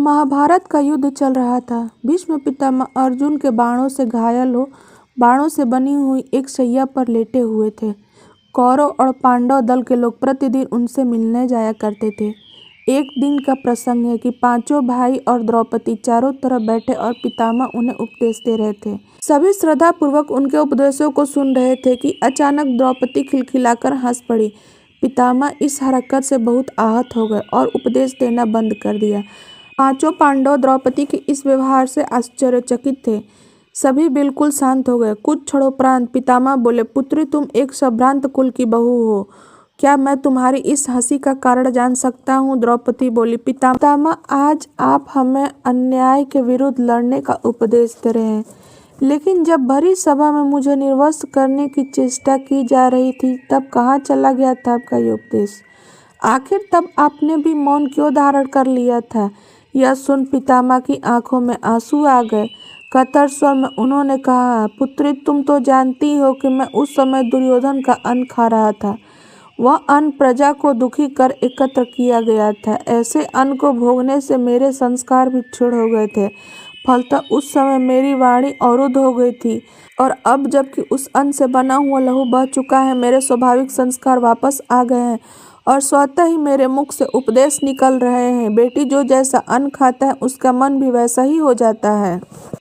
महाभारत का युद्ध चल रहा था। भीष्म पितामह अर्जुन के बाणों से घायल हो बाणों से बनी हुई एक शैया पर लेटे हुए थे। कौरव और पांडव दल के लोग प्रतिदिन उनसे मिलने जाया करते थे। एक दिन का प्रसंग है कि पांचों भाई और द्रौपदी चारों तरफ बैठे और पितामह उन्हें उपदेश दे रहे थे। सभी श्रद्धा पूर्वक उनके उपदेशों को सुन रहे थे कि अचानक द्रौपदी खिलखिलाकर हंस पड़ी। पितामह इस हरकत से बहुत आहत हो गए और उपदेश देना बंद कर दिया। पांचों पांडव द्रौपदी के इस व्यवहार से आश्चर्यचकित थे। सभी बिल्कुल शांत हो गए। कुछ क्षणोपरांत पितामह बोले, पुत्री, तुम एक संभ्रांत कुल की बहू हो। क्या मैं तुम्हारी इस हंसी का कारण जान सकता हूँ? द्रौपदी बोली, पितामह, आज आप हमें अन्याय के विरुद्ध लड़ने का उपदेश दे रहे हैं, लेकिन जब भरी सभा में मुझे निर्वस्त्र करने की चेष्टा की जा रही थी तब कहाँ चला गया था आपका ये उपदेश? आखिर तब आपने भी मौन क्यों धारण कर लिया था? यह सुन पितामह की आंखों में आंसू आ गए। कतर स्वर में उन्होंने कहा, पुत्री, तुम तो जानती हो कि मैं उस समय दुर्योधन का अन्न खा रहा था। वह अन्न प्रजा को दुखी कर एकत्र किया गया था। ऐसे अन्न को भोगने से मेरे संस्कार भी क्षीण हो गए थे। फलतः उस समय मेरी वाणी अवरुद्ध हो गई थी, और अब जबकि उस अन्न से बना हुआ लहू बह चुका है, मेरे स्वाभाविक संस्कार वापस आ गए हैं और स्वतः ही मेरे मुख से उपदेश निकल रहे हैं। बेटी जो जैसा अन्न खाता है उसका मन भी वैसा ही हो जाता है।